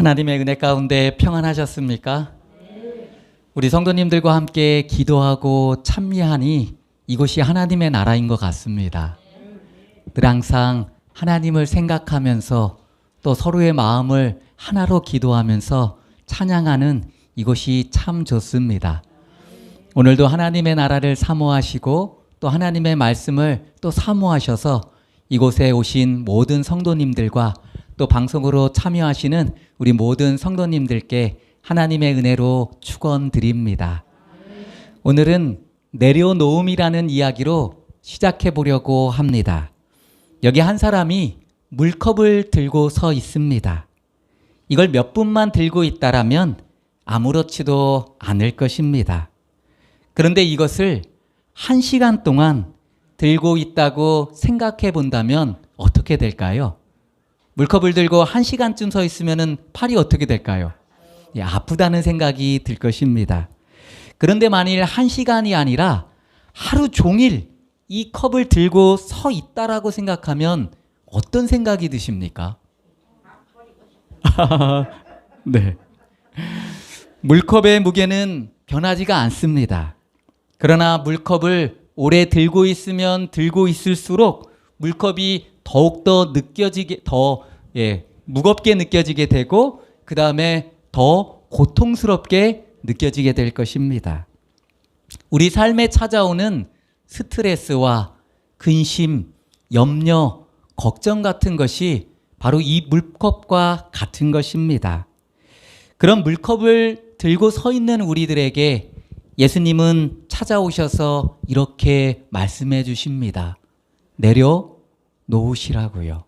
하나님의 은혜 가운데 평안하셨습니까? 우리 성도님들과 함께 기도하고 찬미하니 이곳이 하나님의 나라인 것 같습니다. 늘 항상 하나님을 생각하면서 또 서로의 마음을 하나로 기도하면서 찬양하는 이곳이 참 좋습니다. 오늘도 하나님의 나라를 사모하시고 또 하나님의 말씀을 또 사모하셔서 이곳에 오신 모든 성도님들과 또 방송으로 참여하시는 우리 모든 성도님들께 하나님의 은혜로 축원드립니다. 오늘은 내려놓음이라는 이야기로 시작해 보려고 합니다. 여기 한 사람이 물컵을 들고 서 있습니다. 이걸 몇 분만 들고 있다라면 아무렇지도 않을 것입니다. 그런데 이것을 1시간 동안 들고 있다고 생각해 본다면 어떻게 될까요? 물컵을 들고 1시간쯤 서 있으면 팔이 어떻게 될까요? 아프다는 생각이 들 것입니다. 그런데 만일 1시간이 아니라 하루 종일 이 컵을 들고 서 있다라고 생각하면 어떤 생각이 드십니까? 네. 물컵의 무게는 변하지가 않습니다. 그러나 물컵을 오래 들고 있으면 들고 있을수록 물컵이 더욱더 무겁게 느껴지게 되고 그 다음에 더 고통스럽게 느껴지게 될 것입니다. 우리 삶에 찾아오는 스트레스와 근심, 염려, 걱정 같은 것이 바로 이 물컵과 같은 것입니다. 그런 물컵을 들고 서 있는 우리들에게 예수님은 찾아오셔서 이렇게 말씀해 주십니다. 내려놓으시라고요.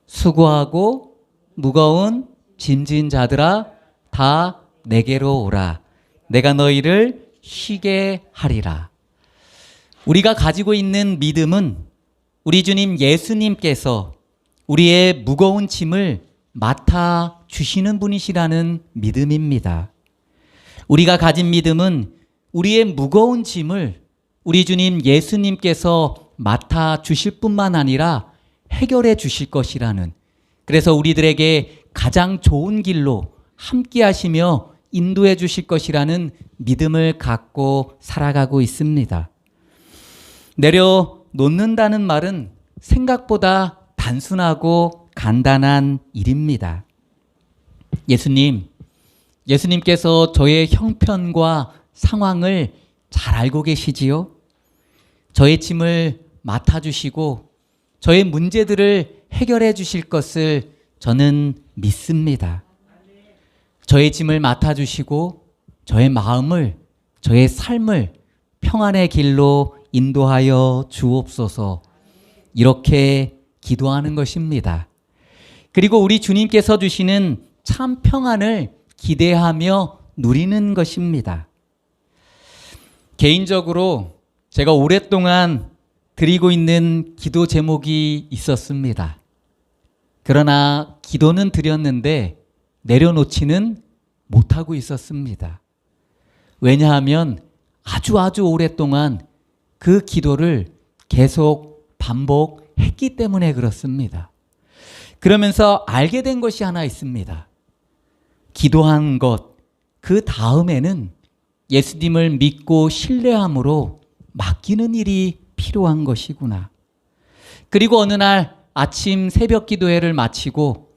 수고하고 무거운 짐진 자들아 다 내게로 오라. 내가 너희를 쉬게 하리라. 우리가 가지고 있는 믿음은 우리 주님 예수님께서 우리의 무거운 짐을 맡아 주시는 분이시라는 믿음입니다. 우리가 가진 믿음은 우리의 무거운 짐을 우리 주님 예수님께서 맡아 주실 뿐만 아니라 해결해 주실 것이라는, 그래서 우리들에게 가장 좋은 길로 함께 하시며 인도해 주실 것이라는 믿음을 갖고 살아가고 있습니다. 내려놓는다는 말은 생각보다 단순하고 간단한 일입니다. 예수님께서 저의 형편과 상황을 잘 알고 계시지요? 저의 짐을 맡아주시고 저의 문제들을 해결해 주실 것을 저는 믿습니다. 저의 짐을 맡아주시고 저의 마음을, 저의 삶을 평안의 길로 인도하여 주옵소서, 이렇게 기도하는 것입니다. 그리고 우리 주님께서 주시는 참 평안을 기대하며 누리는 것입니다. 개인적으로 제가 오랫동안 드리고 있는 기도 제목이 있었습니다. 그러나 기도는 드렸는데 내려놓지는 못하고 있었습니다. 왜냐하면 아주 오랫동안 그 기도를 계속 반복했기 때문에 그렇습니다. 그러면서 알게 된 것이 하나 있습니다. 기도한 것, 그 다음에는 예수님을 믿고 신뢰함으로 맡기는 일이 필요한 것이구나. 그리고 어느 날 아침 새벽 기도회를 마치고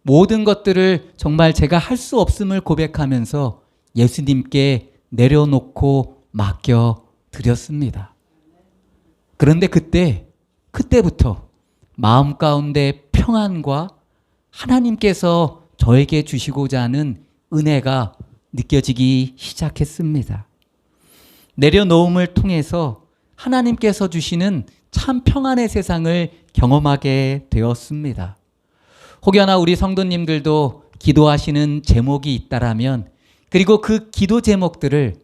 모든 것들을 정말 제가 할 수 없음을 고백하면서 예수님께 내려놓고 맡겨 드렸습니다. 그런데 그때부터 마음 가운데 평안과 하나님께서 저에게 주시고자 하는 은혜가 느껴지기 시작했습니다. 내려놓음을 통해서 하나님께서 주시는 참 평안의 세상을 경험하게 되었습니다. 혹여나 우리 성도님들도 기도하시는 제목이 있다라면, 그리고 그 기도 제목들을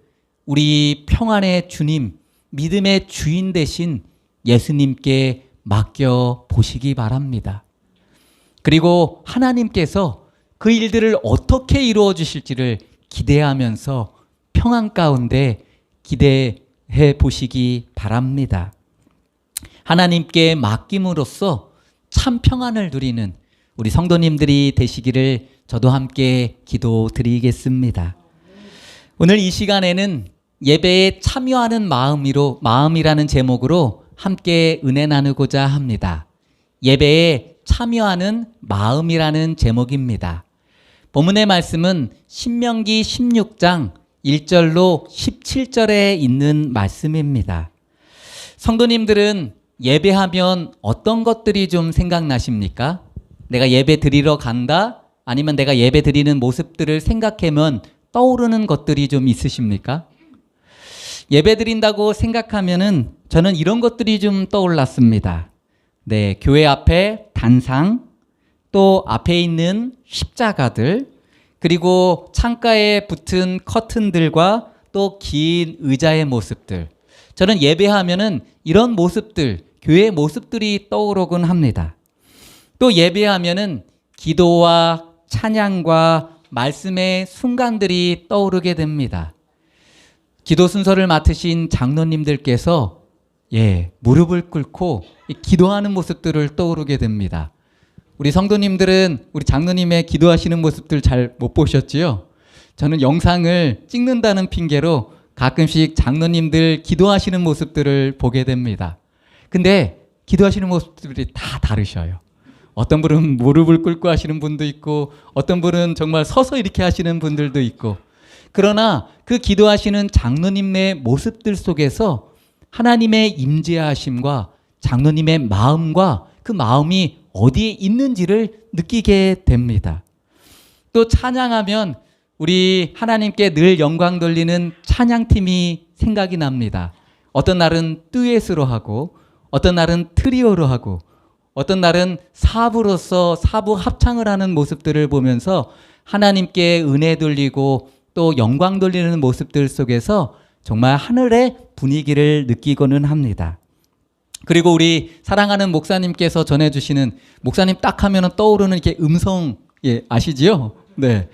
우리 평안의 주님, 믿음의 주인 되신 예수님께 맡겨 보시기 바랍니다. 그리고 하나님께서 그 일들을 어떻게 이루어 주실지를 기대하면서 평안 가운데 기대해 보시기 바랍니다. 하나님께 맡김으로써 참 평안을 누리는 우리 성도님들이 되시기를 저도 함께 기도 드리겠습니다. 오늘 이 시간에는 예배에 참여하는 마음이라는 제목으로 함께 은혜 나누고자 합니다. 예배에 참여하는 마음이라는 제목입니다. 본문의 말씀은 신명기 16장 1절로 17절에 있는 말씀입니다. 성도님들은 예배하면 어떤 것들이 좀 생각나십니까? 내가 예배 드리러 간다? 아니면 내가 예배 드리는 모습들을 생각하면 떠오르는 것들이 좀 있으십니까? 예배 드린다고 생각하면은 저는 이런 것들이 좀 떠올랐습니다. 네, 교회 앞에 단상, 또 앞에 있는 십자가들, 그리고 창가에 붙은 커튼들과 또 긴 의자의 모습들. 저는 예배하면은 이런 모습들, 교회의 모습들이 떠오르곤 합니다. 또 예배하면은 기도와 찬양과 말씀의 순간들이 떠오르게 됩니다. 기도 순서를 맡으신 장로님들께서 무릎을 꿇고 기도하는 모습들을 떠오르게 됩니다. 우리 성도님들은 우리 장로님의 기도하시는 모습들 잘 못 보셨지요? 저는 영상을 찍는다는 핑계로 가끔씩 장로님들 기도하시는 모습들을 보게 됩니다. 근데 기도하시는 모습들이 다 다르셔요. 어떤 분은 무릎을 꿇고 하시는 분도 있고, 어떤 분은 정말 서서 이렇게 하시는 분들도 있고, 그러나 그 기도하시는 장로님의 모습들 속에서 하나님의 임재하심과 장로님의 마음과 그 마음이 어디에 있는지를 느끼게 됩니다. 또 찬양하면 우리 하나님께 늘 영광 돌리는 찬양팀이 생각이 납니다. 어떤 날은 듀엣으로 하고, 어떤 날은 트리오로 하고, 어떤 날은 사부로서 사부 합창을 하는 모습들을 보면서 하나님께 은혜 돌리고 또 영광 돌리는 모습들 속에서 정말 하늘의 분위기를 느끼고는 합니다. 그리고 우리 사랑하는 목사님께서 전해주시는, 목사님 딱 하면 떠오르는 이렇게 음성, 아시지요? 네.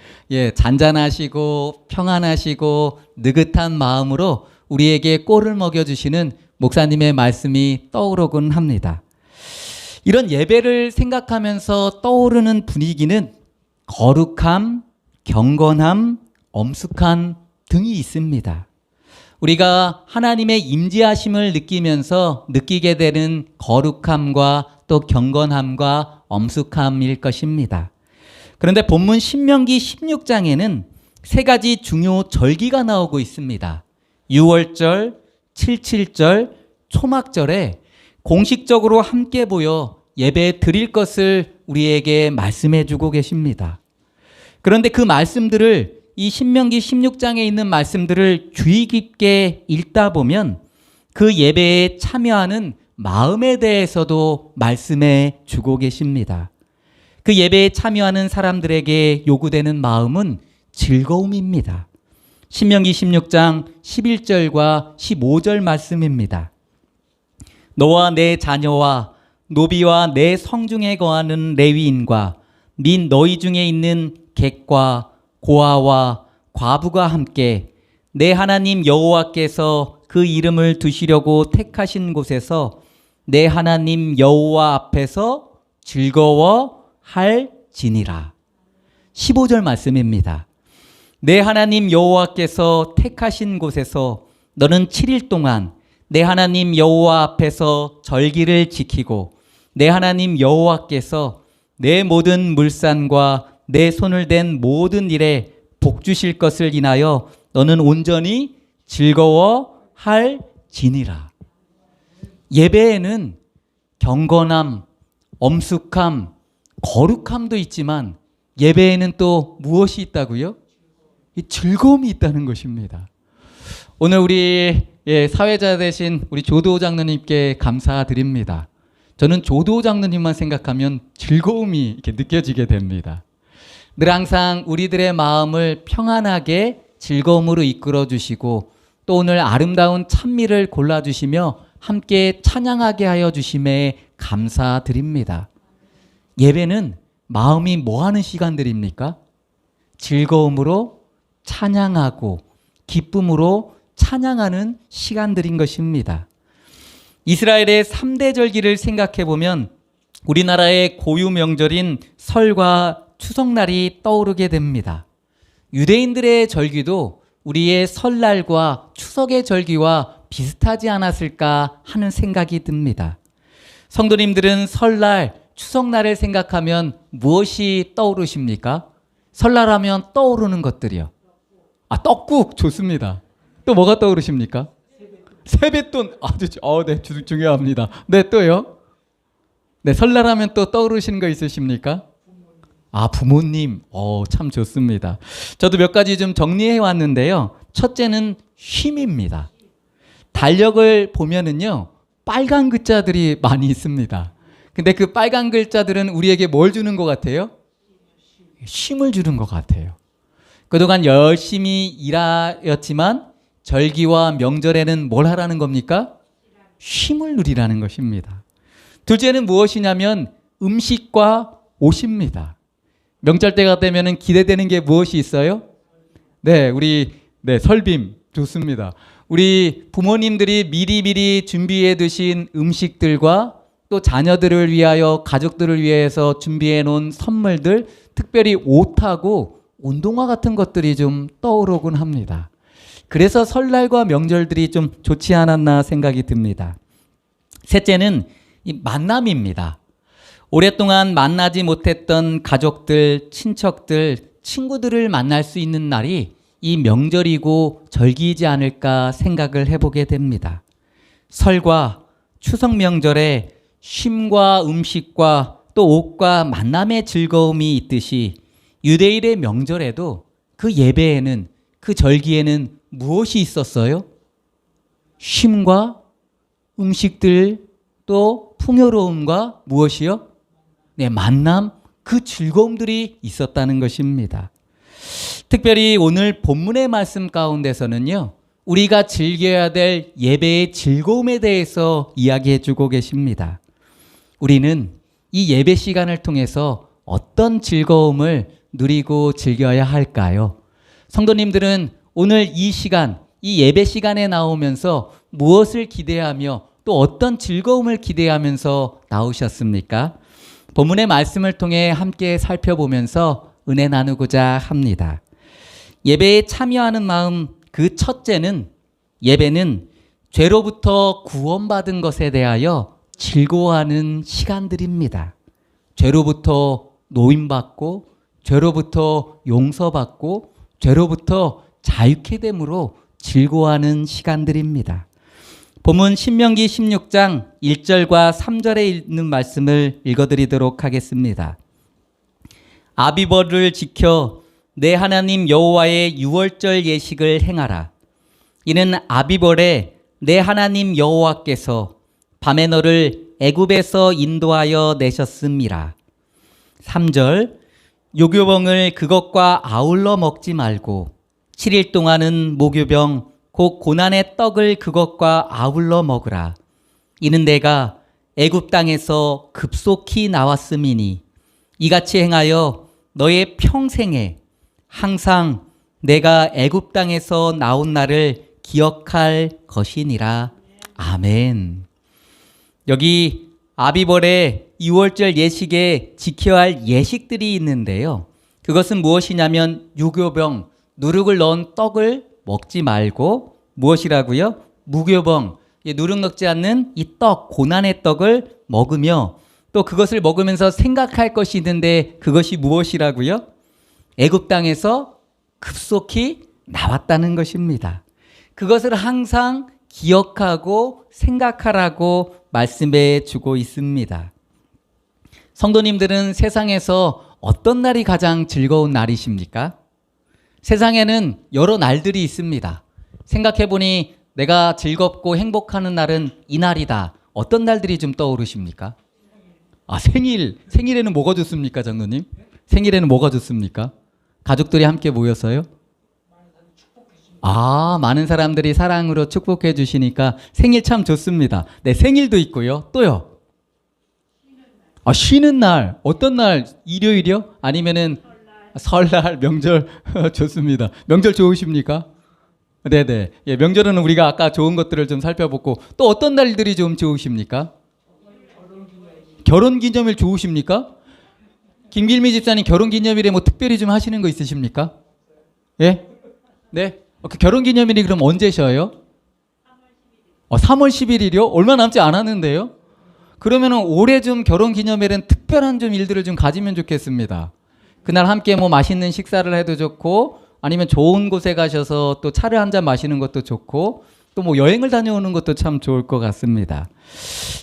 잔잔하시고 평안하시고 느긋한 마음으로 우리에게 꼴을 먹여주시는 목사님의 말씀이 떠오르곤 합니다. 이런 예배를 생각하면서 떠오르는 분위기는 거룩함, 경건함, 엄숙함 등이 있습니다. 우리가 하나님의 임재하심을 느끼면서 느끼게 되는 거룩함과 또 경건함과 엄숙함일 것입니다. 그런데 본문 신명기 16장에는 세 가지 중요 절기가 나오고 있습니다. 유월절, 칠칠절, 초막절에 공식적으로 함께 모여 예배 드릴 것을 우리에게 말씀해 주고 계십니다. 그런데 그 말씀들을, 이 신명기 16장에 있는 말씀들을 주의 깊게 읽다 보면 그 예배에 참여하는 마음에 대해서도 말씀해 주고 계십니다. 그 예배에 참여하는 사람들에게 요구되는 마음은 즐거움입니다. 신명기 16장 11절과 15절 말씀입니다. 너와 내 자녀와 노비와 내 성중에 거하는 레위인과 민 너희 중에 있는 객과 고아와 과부가 함께 내 하나님 여호와께서 그 이름을 두시려고 택하신 곳에서 내 하나님 여호와 앞에서 즐거워할지니라. 15절 말씀입니다. 내 하나님 여호와께서 택하신 곳에서 너는 7일 동안 내 하나님 여호와 앞에서 절기를 지키고 내 하나님 여호와께서 내 모든 물산과 내 손을 댄 모든 일에 복 주실 것을 인하여 너는 온전히 즐거워할지니라. 예배에는 경건함, 엄숙함, 거룩함도 있지만 예배에는 또 무엇이 있다고요? 이 즐거움이 있다는 것입니다. 오늘 우리 사회자 되신 우리 조도호 장로님께 감사드립니다. 저는 조도호 장로님만 생각하면 즐거움이 이렇게 느껴지게 됩니다. 늘 항상 우리들의 마음을 평안하게 즐거움으로 이끌어 주시고 또 오늘 아름다운 찬미를 골라주시며 함께 찬양하게 하여 주심에 감사드립니다. 예배는 마음이 뭐하는 시간들입니까? 즐거움으로 찬양하고 기쁨으로 찬양하는 시간들인 것입니다. 이스라엘의 3대 절기를 생각해 보면 우리나라의 고유 명절인 설과 추석날이 떠오르게 됩니다. 유대인들의 절기도 우리의 설날과 추석의 절기와 비슷하지 않았을까 하는 생각이 듭니다. 성도님들은 설날, 추석날을 생각하면 무엇이 떠오르십니까? 설날하면 떠오르는 것들이요. 떡국 좋습니다. 또 뭐가 떠오르십니까? 세뱃돈. 네, 중요합니다. 네, 또요? 네, 설날하면 또 떠오르시는 거 있으십니까? 부모님. 참 좋습니다. 저도 몇 가지 좀 정리해 왔는데요. 첫째는 쉼입니다. 달력을 보면은요, 빨간 글자들이 많이 있습니다. 근데 그 빨간 글자들은 우리에게 뭘 주는 것 같아요? 쉼을 주는 것 같아요. 그동안 열심히 일하였지만 절기와 명절에는 뭘 하라는 겁니까? 쉼을 누리라는 것입니다. 둘째는 무엇이냐면 음식과 옷입니다. 명절 때가 되면 기대되는 게 무엇이 있어요? 설빔 좋습니다. 우리 부모님들이 미리미리 준비해 두신 음식들과 또 자녀들을 위하여 가족들을 위해서 준비해 놓은 선물들, 특별히 옷하고 운동화 같은 것들이 좀 떠오르곤 합니다. 그래서 설날과 명절들이 좀 좋지 않았나 생각이 듭니다. 셋째는 이 만남입니다. 오랫동안 만나지 못했던 가족들, 친척들, 친구들을 만날 수 있는 날이 이 명절이고 절기이지 않을까 생각을 해보게 됩니다. 설과 추석 명절에 쉼과 음식과 또 옷과 만남의 즐거움이 있듯이 유대인의 명절에도 그 예배에는, 그 절기에는 무엇이 있었어요? 쉼과 음식들, 또 풍요로움과 무엇이요? 만남, 그 즐거움들이 있었다는 것입니다. 특별히 오늘 본문의 말씀 가운데서는요, 우리가 즐겨야 될 예배의 즐거움에 대해서 이야기해 주고 계십니다. 우리는 이 예배 시간을 통해서 어떤 즐거움을 누리고 즐겨야 할까요? 성도님들은 오늘 이 시간, 이 예배 시간에 나오면서 무엇을 기대하며 또 어떤 즐거움을 기대하면서 나오셨습니까? 본문의 말씀을 통해 함께 살펴보면서 은혜 나누고자 합니다. 예배에 참여하는 마음, 그 첫째는, 예배는 죄로부터 구원받은 것에 대하여 즐거워하는 시간들입니다. 죄로부터 노임받고, 죄로부터 용서받고, 죄로부터 자유케 됨으로 즐거워하는 시간들입니다. 본문 신명기 16장 1절과 3절에 있는 말씀을 읽어드리도록 하겠습니다. 아비벌을 지켜 내 하나님 여호와의 유월절 예식을 행하라. 이는 아비벌에 내 하나님 여호와께서 밤에 너를 애굽에서 인도하여 내셨음이라. 3절 요교병을 그것과 아울러 먹지 말고 7일 동안은 모교병 곧 고난의 떡을 그것과 아울러 먹으라. 이는 내가 애굽 땅에서 급속히 나왔음이니 이같이 행하여 너의 평생에 항상 내가 애굽 땅에서 나온 날을 기억할 것이니라. 아멘. 여기 아비벌의 6월절 예식에 지켜야 할 예식들이 있는데요. 그것은 무엇이냐면 유교병, 누룩을 넣은 떡을 먹지 말고 무엇이라고요? 무교병, 누룩 넣지 않는 이 떡, 고난의 떡을 먹으며 또 그것을 먹으면서 생각할 것이 있는데 그것이 무엇이라고요? 애굽 땅에서 급속히 나왔다는 것입니다. 그것을 항상 기억하고 생각하라고 말씀해 주고 있습니다. 성도님들은 세상에서 어떤 날이 가장 즐거운 날이십니까? 세상에는 여러 날들이 있습니다. 생각해보니 내가 즐겁고 행복하는 날은 이 날이다. 어떤 날들이 좀 떠오르십니까? 생일에는 뭐가 좋습니까, 장로님? 생일에는 뭐가 좋습니까? 가족들이 함께 모여서요? 많은 사람들이 사랑으로 축복해 주시니까 생일 참 좋습니다. 네, 생일도 있고요. 또요? 쉬는 날. 어떤 날? 일요일이요? 아니면은 설날, 명절 좋습니다. 명절 좋으십니까? 네네. 예, 명절은 우리가 아까 좋은 것들을 좀 살펴보고 또 어떤 날들이 좀 좋으십니까? 결혼기념일 좋으십니까? 김길미 집사님 결혼기념일에 뭐 특별히 좀 하시는 거 있으십니까? 예? 네? 그 결혼기념일이 그럼 언제셔요? 3월 11일이요? 얼마 남지 않았는데요? 그러면은 올해 좀 결혼기념일엔 특별한 좀 일들을 좀 가지면 좋겠습니다. 그날 함께 뭐 맛있는 식사를 해도 좋고, 아니면 좋은 곳에 가셔서 또 차를 한 잔 마시는 것도 좋고, 또 뭐 여행을 다녀오는 것도 참 좋을 것 같습니다.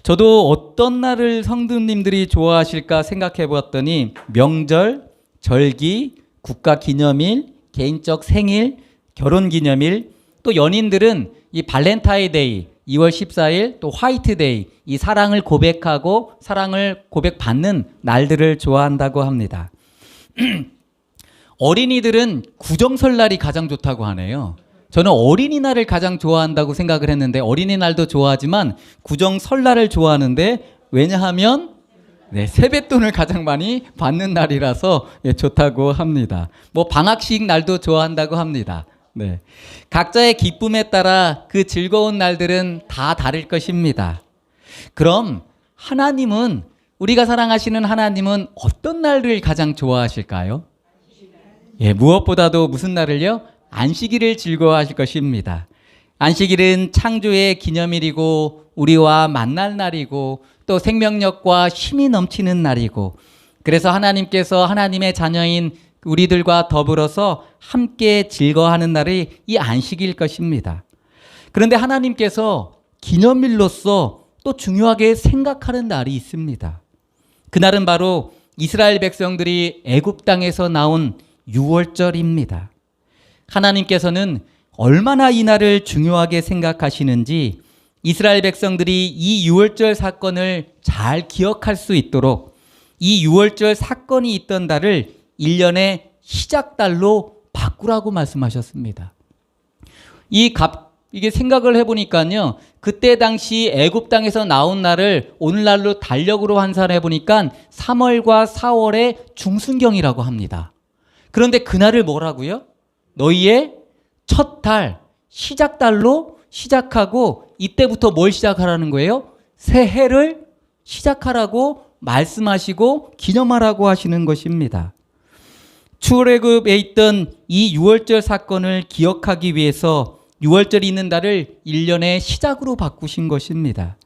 저도 어떤 날을 성도님들이 좋아하실까 생각해 보았더니 명절, 절기, 국가기념일, 개인적 생일, 결혼기념일, 또 연인들은 이 발렌타인데이, 2월 14일, 또 화이트데이, 이 사랑을 고백하고 사랑을 고백받는 날들을 좋아한다고 합니다. 어린이들은 구정설날이 가장 좋다고 하네요. 저는 어린이날을 가장 좋아한다고 생각을 했는데, 어린이날도 좋아하지만 구정설날을 좋아하는데, 왜냐하면 세뱃돈을 가장 많이 받는 날이라서 좋다고 합니다. 뭐 방학식 날도 좋아한다고 합니다. 네. 각자의 기쁨에 따라 그 즐거운 날들은 다 다를 것입니다. 그럼 하나님은, 우리가 사랑하시는 하나님은 어떤 날을 가장 좋아하실까요? 무엇보다도 무슨 날을요? 안식일을 즐거워하실 것입니다. 안식일은 창조의 기념일이고 우리와 만날 날이고 또 생명력과 힘이 넘치는 날이고, 그래서 하나님께서 하나님의 자녀인 우리들과 더불어서 함께 즐거워하는 날이 이 안식일 것입니다. 그런데 하나님께서 기념일로서 또 중요하게 생각하는 날이 있습니다. 그날은 바로 이스라엘 백성들이 애굽 땅에서 나온 유월절입니다. 하나님께서는 얼마나 이 날을 중요하게 생각하시는지 이스라엘 백성들이 이 유월절 사건을 잘 기억할 수 있도록 이 유월절 사건이 있던 달을 1년의 시작달로 바꾸라고 말씀하셨습니다. 이게 생각을 해보니까요, 그때 당시 애굽 땅에서 나온 날을 오늘날로 달력으로 환산해 보니까 3월과 4월의 중순경이라고 합니다. 그런데 그날을 뭐라고요? 너희의 첫 달, 시작달로 시작하고, 이때부터 뭘 시작하라는 거예요? 새해를 시작하라고 말씀하시고 기념하라고 하시는 것입니다. 출애굽에 있던 이 유월절 사건을 기억하기 위해서 유월절이 있는 달을 1년의 시작으로 바꾸신 것입니다.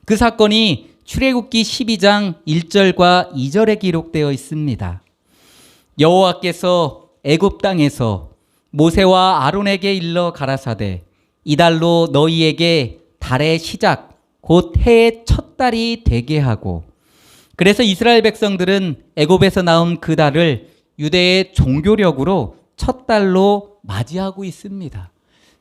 그 사건이 출애굽기 12장 1절과 2절에 기록되어 있습니다. 여호와께서 애굽 땅에서 모세와 아론에게 일러 가라사대, 이달로 너희에게 달의 시작 곧 해의 첫 달이 되게 하고, 그래서 이스라엘 백성들은 애굽에서 나온 그 달을 유대의 종교력으로 첫 달로 맞이하고 있습니다.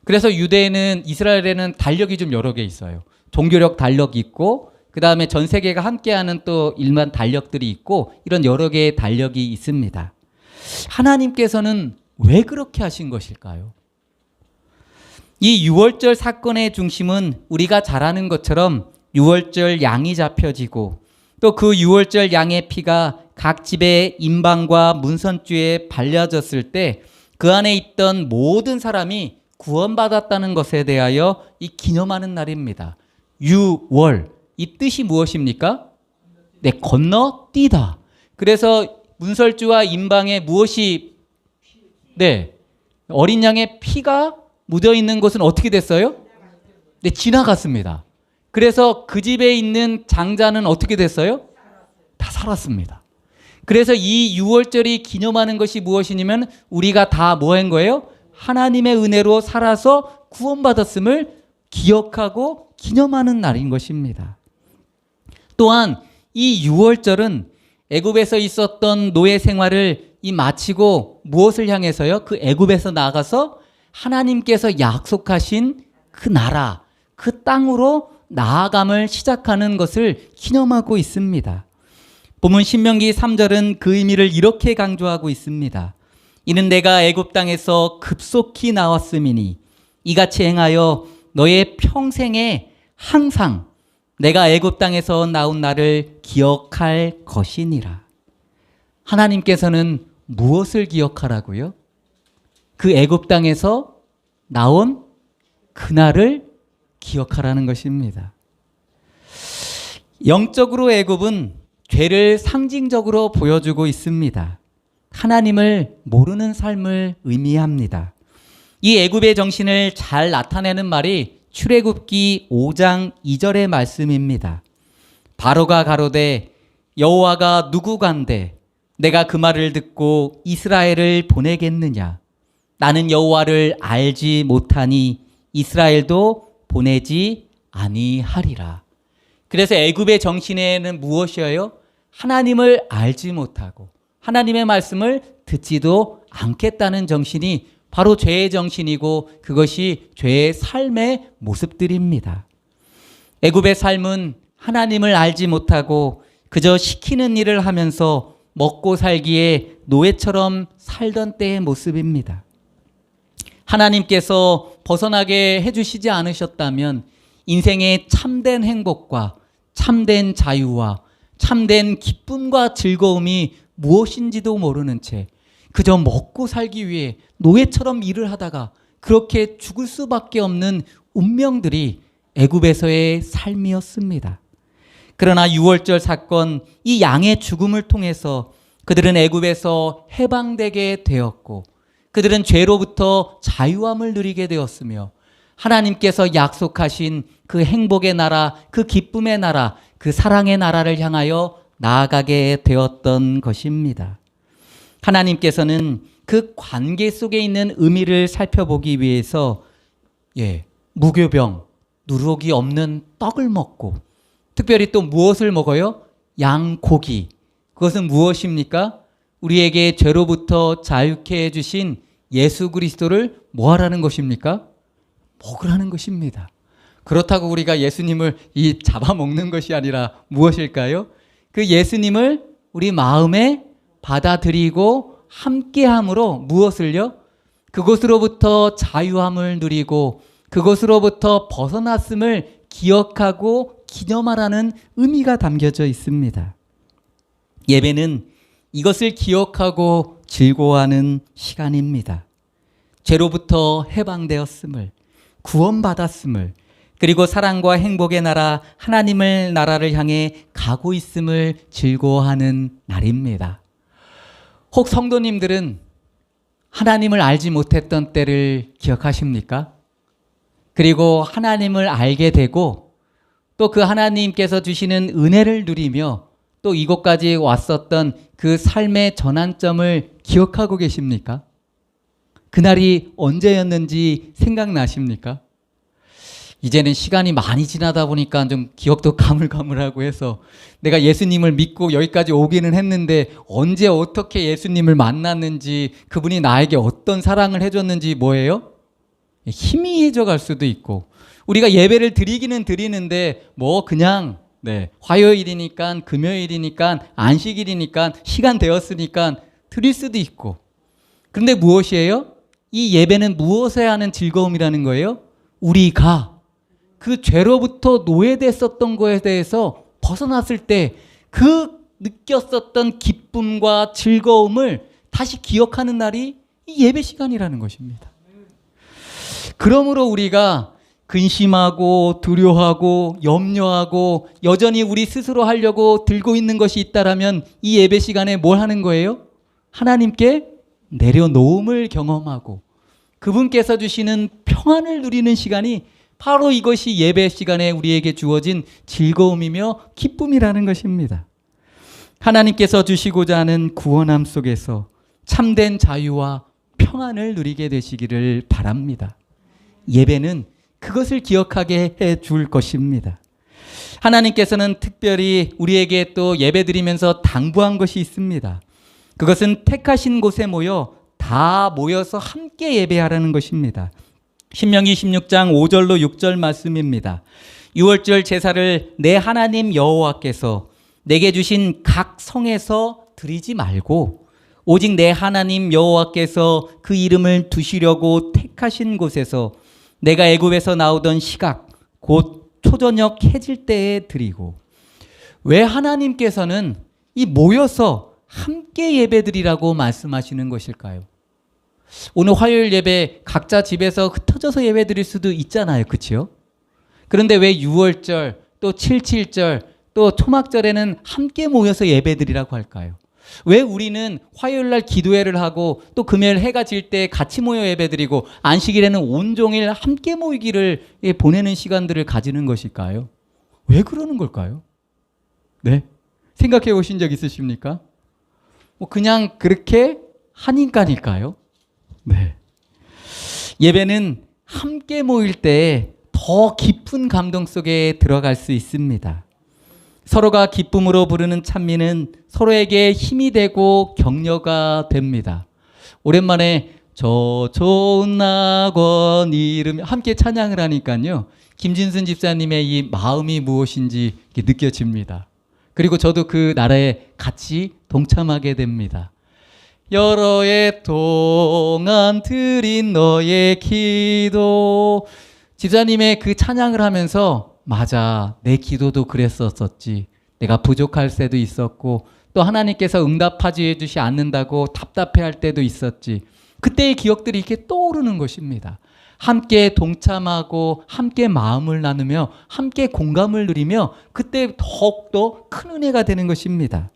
그래서 이스라엘에는 달력이 좀 여러 개 있어요. 종교력 달력이 있고, 그 다음에 전 세계가 함께하는 또 일반 달력들이 있고, 이런 여러 개의 달력이 있습니다. 하나님께서는 왜 그렇게 하신 것일까요? 이 유월절 사건의 중심은 우리가 잘 아는 것처럼 유월절 양이 잡혀지고, 또 그 유월절 양의 피가 각 집의 임방과 문선주에 발려졌을 때 그 안에 있던 모든 사람이 구원받았다는 것에 대하여 이 기념하는 날입니다. 유월, 이 뜻이 무엇입니까? 건너뛰다. 그래서 문설주와 임방에 무엇이, 어린 양의 피가 묻어 있는 것은 어떻게 됐어요? 지나갔습니다. 그래서 그 집에 있는 장자는 어떻게 됐어요? 다 살았습니다. 그래서 이 유월절이 기념하는 것이 무엇이냐면, 우리가 다 뭐 한 거예요? 하나님의 은혜로 살아서 구원받았음을 기억하고 기념하는 날인 것입니다. 또한 이 유월절은 애굽에서 있었던 노예 생활을 마치고 무엇을 향해서요? 그 애굽에서 나가서 하나님께서 약속하신 그 나라, 그 땅으로 나아감을 시작하는 것을 기념하고 있습니다. 본문 신명기 3절은 그 의미를 이렇게 강조하고 있습니다. 이는 내가 애굽 땅에서 급속히 나왔음이니 이같이 행하여 너의 평생에 항상 내가 애굽 땅에서 나온 나를 기억할 것이니라. 하나님께서는 무엇을 기억하라고요? 그 애굽 땅에서 나온 그날을 기억하라는 것입니다. 영적으로 애굽은 죄를 상징적으로 보여주고 있습니다. 하나님을 모르는 삶을 의미합니다. 이 애굽의 정신을 잘 나타내는 말이 출애굽기 5장 2절의 말씀입니다. 바로가 가로되 여호와가 누구간데 내가 그 말을 듣고 이스라엘을 보내겠느냐. 나는 여호와를 알지 못하니 이스라엘도 보내지 아니하리라. 그래서 애굽의 정신에는 무엇이에요? 하나님을 알지 못하고 하나님의 말씀을 듣지도 않겠다는 정신이 바로 죄의 정신이고 그것이 죄의 삶의 모습들입니다. 애굽의 삶은 하나님을 알지 못하고 그저 시키는 일을 하면서 먹고 살기에 노예처럼 살던 때의 모습입니다. 하나님께서 벗어나게 해주시지 않으셨다면 인생의 참된 행복과 참된 자유와 참된 기쁨과 즐거움이 무엇인지도 모르는 채 그저 먹고 살기 위해 노예처럼 일을 하다가 그렇게 죽을 수밖에 없는 운명들이 애굽에서의 삶이었습니다. 그러나 유월절 사건, 이 양의 죽음을 통해서 그들은 애굽에서 해방되게 되었고 그들은 죄로부터 자유함을 누리게 되었으며 하나님께서 약속하신 그 행복의 나라, 그 기쁨의 나라, 그 사랑의 나라를 향하여 나아가게 되었던 것입니다. 하나님께서는 그 관계 속에 있는 의미를 살펴보기 위해서 무교병, 누룩이 없는 떡을 먹고 특별히 또 무엇을 먹어요? 양고기. 그것은 무엇입니까? 우리에게 죄로부터 자유케 해주신 예수 그리스도를 뭐하라는 것입니까? 먹으라는 것입니다. 그렇다고 우리가 예수님을 잡아먹는 것이 아니라 무엇일까요? 그 예수님을 우리 마음에 받아들이고 함께함으로 무엇을요? 그것으로부터 자유함을 누리고 그것으로부터 벗어났음을 기억하고 기념하라는 의미가 담겨져 있습니다. 예배는 이것을 기억하고 즐거워하는 시간입니다. 죄로부터 해방되었음을, 구원받았음을, 그리고 사랑과 행복의 나라, 하나님의 나라를 향해 가고 있음을 즐거워하는 날입니다. 혹 성도님들은 하나님을 알지 못했던 때를 기억하십니까? 그리고 하나님을 알게 되고 또 그 하나님께서 주시는 은혜를 누리며 또 이곳까지 왔었던 그 삶의 전환점을 기억하고 계십니까? 그날이 언제였는지 생각나십니까? 이제는 시간이 많이 지나다 보니까 좀 기억도 가물가물하고 해서 내가 예수님을 믿고 여기까지 오기는 했는데 언제 어떻게 예수님을 만났는지 그분이 나에게 어떤 사랑을 해줬는지 뭐예요? 희미해져 갈 수도 있고 우리가 예배를 드리기는 드리는데 뭐 그냥 화요일이니까 금요일이니까 안식일이니까 시간 되었으니까 드릴 수도 있고 그런데 무엇이에요? 이 예배는 무엇에 하는 즐거움이라는 거예요? 우리가 그 죄로부터 노예됐었던 거에 대해서 벗어났을 때 그 느꼈었던 기쁨과 즐거움을 다시 기억하는 날이 이 예배 시간이라는 것입니다. 그러므로 우리가 근심하고 두려워하고 염려하고 여전히 우리 스스로 하려고 들고 있는 것이 있다라면 이 예배 시간에 뭘 하는 거예요? 하나님께 내려놓음을 경험하고 그분께서 주시는 평안을 누리는 시간이 바로 이것이 예배 시간에 우리에게 주어진 즐거움이며 기쁨이라는 것입니다. 하나님께서 주시고자 하는 구원함 속에서 참된 자유와 평안을 누리게 되시기를 바랍니다. 예배는 그것을 기억하게 해줄 것입니다. 하나님께서는 특별히 우리에게 또 예배드리면서 당부한 것이 있습니다. 그것은 택하신 곳에 다 모여서 함께 예배하라는 것입니다. 신명기 16장 5절로 6절 말씀입니다. 유월절 제사를 내 하나님 여호와께서 내게 주신 각 성에서 드리지 말고 오직 내 하나님 여호와께서 그 이름을 두시려고 택하신 곳에서 내가 애굽에서 나오던 시각 곧 초저녁 해질 때에 드리고. 왜 하나님께서는 이 모여서 함께 예배드리라고 말씀하시는 것일까요? 오늘 화요일 예배 각자 집에서 흩어져서 예배 드릴 수도 있잖아요. 그렇죠? 그런데 왜 6월절 또 7.7절 또 초막절에는 함께 모여서 예배드리라고 할까요? 왜 우리는 화요일 날 기도회를 하고 또 금요일 해가 질 때 같이 모여 예배드리고 안식일에는 온종일 함께 모이기를 보내는 시간들을 가지는 것일까요? 왜 그러는 걸까요? 네? 생각해 보신 적 있으십니까? 뭐 그냥 그렇게 하니까일까요? 네. 예배는 함께 모일 때 더 깊은 감동 속에 들어갈 수 있습니다. 서로가 기쁨으로 부르는 찬미는 서로에게 힘이 되고 격려가 됩니다. 오랜만에 저 좋은 낙원 이름 함께 찬양을 하니까요. 김진순 집사님의 이 마음이 무엇인지 느껴집니다. 그리고 저도 그 나라에 같이 동참하게 됩니다. 여러 해 동안 드린 너의 기도. 집사님의 그 찬양을 하면서 맞아, 내 기도도 그랬었었지. 내가 부족할 때도 있었고 또 하나님께서 응답하지 해주시 않는다고 답답해할 때도 있었지. 그때의 기억들이 이렇게 떠오르는 것입니다. 함께 동참하고 함께 마음을 나누며 함께 공감을 누리며 그때 더욱더 큰 은혜가 되는 것입니다.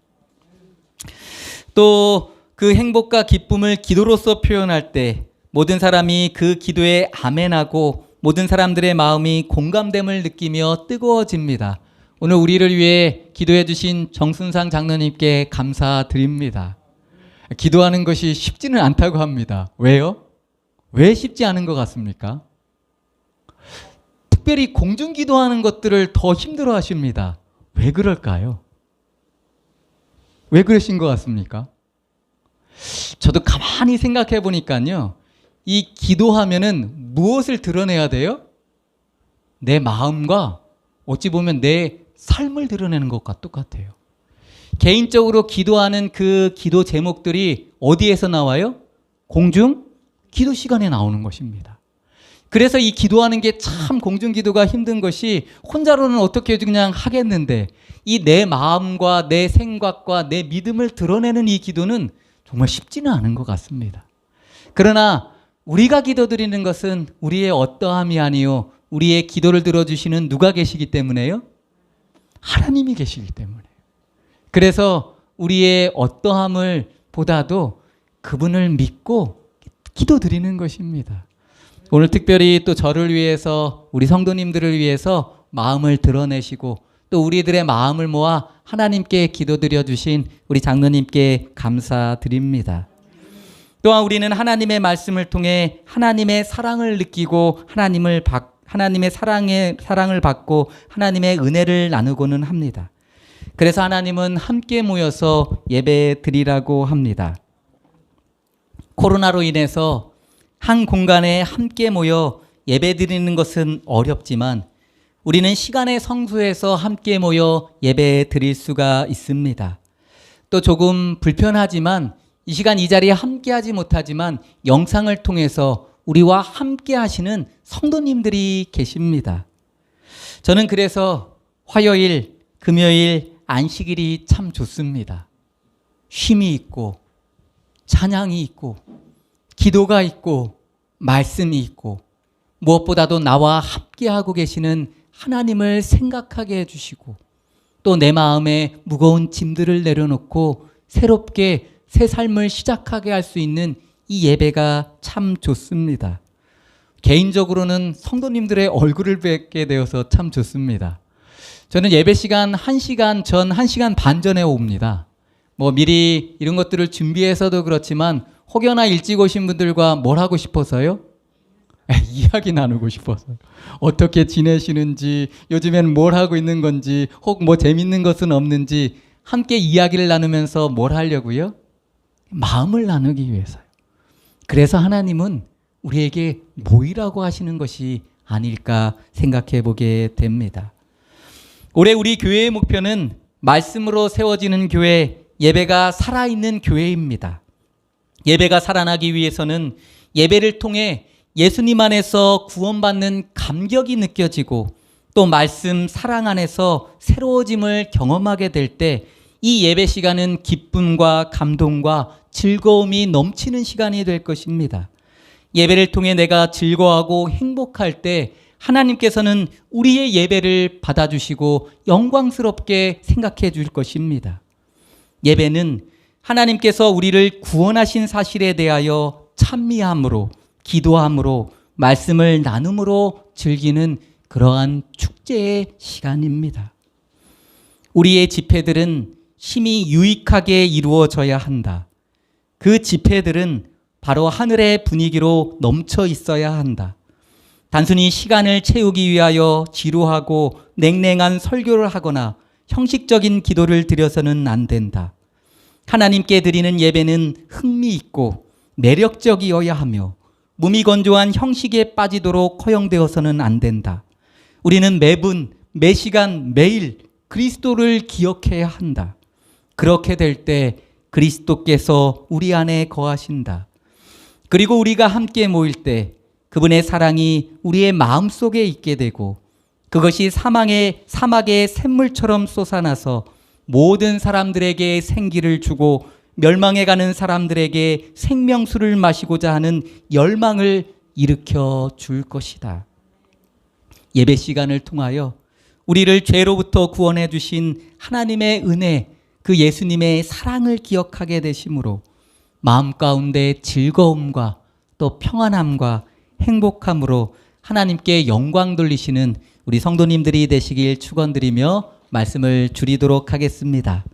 또 그 행복과 기쁨을 기도로서 표현할 때 모든 사람이 그 기도에 아멘하고 모든 사람들의 마음이 공감됨을 느끼며 뜨거워집니다. 오늘 우리를 위해 기도해 주신 정순상 장로님께 감사드립니다. 기도하는 것이 쉽지는 않다고 합니다. 왜요? 왜 쉽지 않은 것 같습니까? 특별히 공중 기도하는 것들을 더 힘들어 하십니다. 왜 그럴까요? 왜 그러신 것 같습니까? 저도 가만히 생각해 보니까요. 이 기도하면은 무엇을 드러내야 돼요? 내 마음과 어찌 보면 내 삶을 드러내는 것과 똑같아요. 개인적으로 기도하는 그 기도 제목들이 어디에서 나와요? 공중 기도 시간에 나오는 것입니다. 그래서 이 기도하는 게 참 공중 기도가 힘든 것이 혼자로는 어떻게 그냥 하겠는데 이 내 마음과 내 생각과 내 믿음을 드러내는 이 기도는 정말 쉽지는 않은 것 같습니다. 그러나 우리가 기도드리는 것은 우리의 어떠함이 아니요 우리의 기도를 들어주시는 누가 계시기 때문에요? 하나님이 계시기 때문에요. 그래서 우리의 어떠함을 보다도 그분을 믿고 기도드리는 것입니다. 오늘 특별히 또 저를 위해서 우리 성도님들을 위해서 마음을 드러내시고 또 우리들의 마음을 모아 하나님께 기도드려 주신 우리 장로님께 감사드립니다. 또한 우리는 하나님의 말씀을 통해 하나님의 사랑을 느끼고 하나님의 사랑을 받고 하나님의 은혜를 나누고는 합니다. 그래서 하나님은 함께 모여서 예배 드리라고 합니다. 코로나로 인해서 한 공간에 함께 모여 예배 드리는 것은 어렵지만 우리는 시간의 성수에서 함께 모여 예배 드릴 수가 있습니다. 또 조금 불편하지만 이 시간 이 자리에 함께 하지 못하지만 영상을 통해서 우리와 함께 하시는 성도님들이 계십니다. 저는 그래서 화요일, 금요일, 안식일이 참 좋습니다. 쉼이 있고 찬양이 있고 기도가 있고 말씀이 있고 무엇보다도 나와 함께하고 계시는 하나님을 생각하게 해주시고 또 내 마음에 무거운 짐들을 내려놓고 새롭게 새 삶을 시작하게 할 수 있는 이 예배가 참 좋습니다. 개인적으로는 성도님들의 얼굴을 뵙게 되어서 참 좋습니다. 저는 예배 시간 1시간 전, 1시간 반 전에 옵니다. 뭐 미리 이런 것들을 준비해서도 그렇지만 혹여나 일찍 오신 분들과 뭘 하고 싶어서요? 이야기 나누고 싶어서요. 어떻게 지내시는지, 요즘엔 뭘 하고 있는 건지, 혹 뭐 재밌는 것은 없는지 함께 이야기를 나누면서 뭘 하려고요? 마음을 나누기 위해서요. 그래서 하나님은 우리에게 모이라고 하시는 것이 아닐까 생각해 보게 됩니다. 올해 우리 교회의 목표는 말씀으로 세워지는 교회, 예배가 살아있는 교회입니다. 예배가 살아나기 위해서는 예배를 통해 예수님 안에서 구원받는 감격이 느껴지고 또 말씀 사랑 안에서 새로워짐을 경험하게 될 때 이 예배 시간은 기쁨과 감동과 즐거움이 넘치는 시간이 될 것입니다. 예배를 통해 내가 즐거워하고 행복할 때 하나님께서는 우리의 예배를 받아주시고 영광스럽게 생각해 줄 것입니다. 예배는 하나님께서 우리를 구원하신 사실에 대하여 찬미함으로, 기도함으로, 말씀을 나눔으로 즐기는 그러한 축제의 시간입니다. 우리의 집회들은 심히 유익하게 이루어져야 한다. 그 집회들은 바로 하늘의 분위기로 넘쳐 있어야 한다. 단순히 시간을 채우기 위하여 지루하고 냉랭한 설교를 하거나 형식적인 기도를 드려서는 안 된다. 하나님께 드리는 예배는 흥미있고 매력적이어야 하며 무미건조한 형식에 빠지도록 허용되어서는 안 된다. 우리는 매분, 매시간, 매일 그리스도를 기억해야 한다. 그렇게 될 때 그리스도께서 우리 안에 거하신다. 그리고 우리가 함께 모일 때 그분의 사랑이 우리의 마음속에 있게 되고 그것이 사막의 샘물처럼 솟아나서 모든 사람들에게 생기를 주고 멸망해가는 사람들에게 생명수를 마시고자 하는 열망을 일으켜 줄 것이다. 예배 시간을 통하여 우리를 죄로부터 구원해 주신 하나님의 은혜, 그 예수님의 사랑을 기억하게 되심으로 마음 가운데 즐거움과 또 평안함과 행복함으로 하나님께 영광 돌리시는 우리 성도님들이 되시길 축원드리며 말씀을 줄이도록 하겠습니다.